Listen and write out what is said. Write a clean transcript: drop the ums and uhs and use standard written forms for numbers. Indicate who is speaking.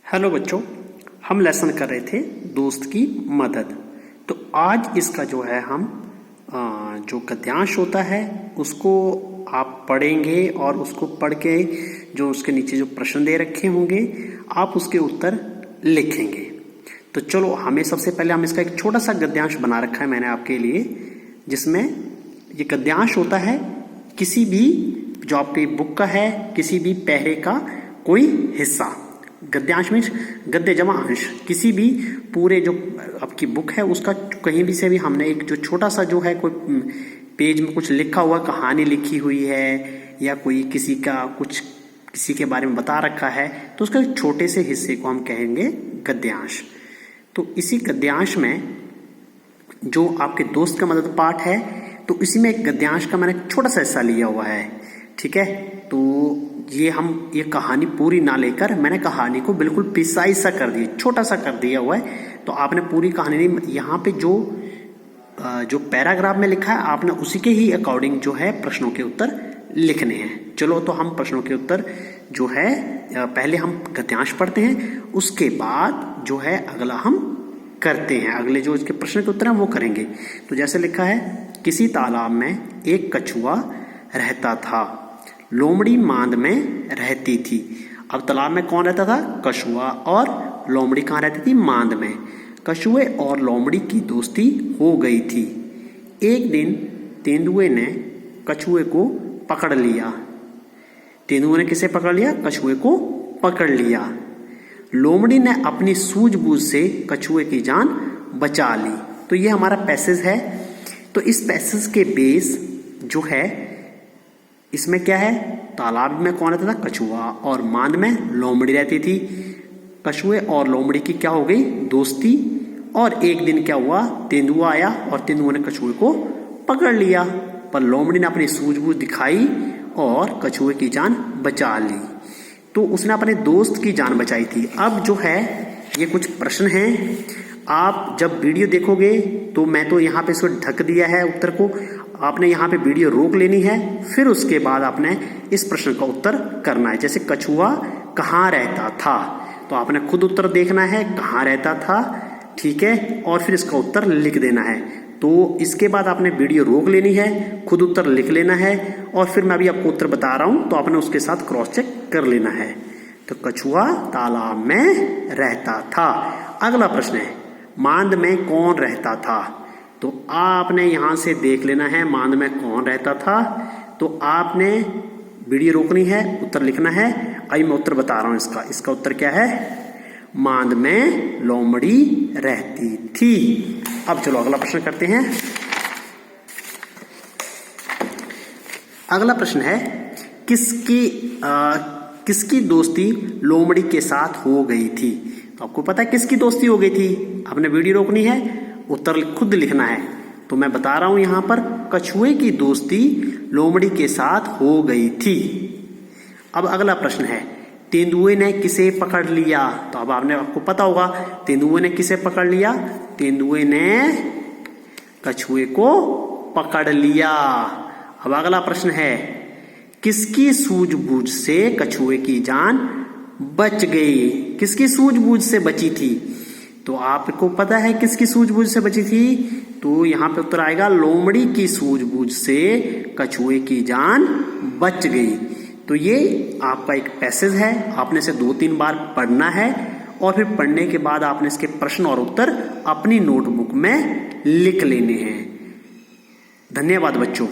Speaker 1: Hello बच्चों, हम lesson कर रहे थे दोस्त की मदद। तो आज इसका जो है हम जो गद्यांश होता है उसको आप पढ़ेंगे और उसको पढ़ के जो उसके नीचे जो प्रश्न दे रखे होंगे आप उसके उत्तर लिखेंगे। तो चलो, हमें सबसे पहले हम इसका एक छोटा सा गद्यांश बना रखा है मैंने आपके लिए, जिसमें ये गद्यांश होता है किसी भी जो आपकी बुक का है, किसी भी पैरे का कोई हिस्सा। गद्यांश में गद्य जमा अंश, किसी भी पूरे जो आपकी बुक है उसका कहीं भी से भी हमने एक जो छोटा सा जो है कोई पेज में कुछ लिखा हुआ, कहानी लिखी हुई है या कोई किसी का कुछ किसी के बारे में बता रखा है, तो उसका एक छोटे से हिस्से को हम कहेंगे गद्यांश। तो इसी गद्यांश में जो आपके दोस्त का मदद पाठ है, तो इसी में एक गद्यांश का मैंने छोटा सा हिस्सा लिया हुआ है। ठीक है, तो ये कहानी पूरी ना लेकर मैंने कहानी को बिल्कुल प्रिसाइज सा कर दिया, छोटा सा कर दिया हुआ है। तो आपने पूरी कहानी नहीं, यहाँ पे जो पैराग्राफ में लिखा है आपने उसी के ही अकॉर्डिंग जो है प्रश्नों के उत्तर लिखने हैं। चलो, तो हम प्रश्नों के उत्तर जो है पहले हम गद्यांश पढ़ते हैं, उसके बाद जो है अगला हम करते हैं, अगले जो इसके प्रश्न के उत्तर हैं वो करेंगे। तो जैसे लिखा है, किसी तालाब में एक कछुआ रहता था, लोमड़ी मांद में रहती थी। अब तालाब में कौन रहता था? कछुआ। और लोमड़ी कहाँ रहती थी? मांद में। कछुए और लोमड़ी की दोस्ती हो गई थी। एक दिन तेंदुए ने कछुए को पकड़ लिया। तेंदुए ने किसे पकड़ लिया? कछुए को पकड़ लिया। लोमड़ी ने अपनी सूझबूझ से कछुए की जान बचा ली। तो ये हमारा पैसेज है। तो इस पैसेज के बेस जो है, इसमें क्या है? तालाब में कौन रहता था? कछुआ। और मांद में लोमड़ी रहती थी। कछुए और लोमड़ी की क्या हो गई? दोस्ती। और एक दिन क्या हुआ? तेंदुआ आया और तेंदुए ने कछुए को पकड़ लिया, पर लोमड़ी ने अपनी सूझबूझ दिखाई और कछुए की जान बचा ली। तो उसने अपने दोस्त की जान बचाई थी। अब जो है ये कुछ प्रश्न हैं, आप जब वीडियो देखोगे तो मैं तो यहाँ पे इसको ढक दिया है उत्तर को, आपने यहाँ पे वीडियो रोक लेनी है, फिर उसके बाद आपने इस प्रश्न का उत्तर करना है। जैसे कछुआ कहाँ रहता था, तो आपने खुद उत्तर देखना है कहाँ रहता था, ठीक है, और फिर इसका उत्तर लिख देना है। तो इसके बाद आपने वीडियो रोक लेनी है, खुद उत्तर लिख लेना है, और फिर मैं अभी आपको उत्तर बता रहा हूं तो आपने उसके साथ क्रॉस चेक कर लेना है। तो कछुआ तालाब में रहता था। अगला प्रश्न है, मांद में कौन रहता था? तो आपने यहां से देख लेना है मांद में कौन रहता था। तो आपने वीडियो रोकनी है, उत्तर लिखना है। अभी मैं उत्तर बता रहा हूं इसका उत्तर क्या है? मांद में लोमड़ी रहती थी। अब चलो अगला प्रश्न करते हैं। अगला प्रश्न है, किसकी दोस्ती लोमड़ी के साथ हो गई थी? तो आपको पता है किसकी दोस्ती हो गई थी, आपने वीडियो रोकनी है, उत्तर खुद लिखना है। तो मैं बता रहा हूं यहां पर, कछुए की दोस्ती लोमड़ी के साथ हो गई थी। अब अगला प्रश्न है, तेंदुए ने किसे पकड़ लिया? तो अब आपको पता होगा तेंदुए ने किसे पकड़ लिया? तेंदुए ने कछुए को पकड़ लिया। अब अगला प्रश्न है, किसकी सूझबूझ से कछुए की जान बच गई? किसकी सूझबूझ से बची थी? तो आपको पता है किसकी सूझबूझ से बची थी, तो यहां पे उत्तर आएगा, लोमड़ी की सूझबूझ से कछुए की जान बच गई। तो ये आपका एक पैसेज है, आपने इसे 2-3 बार पढ़ना है, और फिर पढ़ने के बाद आपने इसके प्रश्न और उत्तर अपनी नोटबुक में लिख लेने हैं। धन्यवाद बच्चों।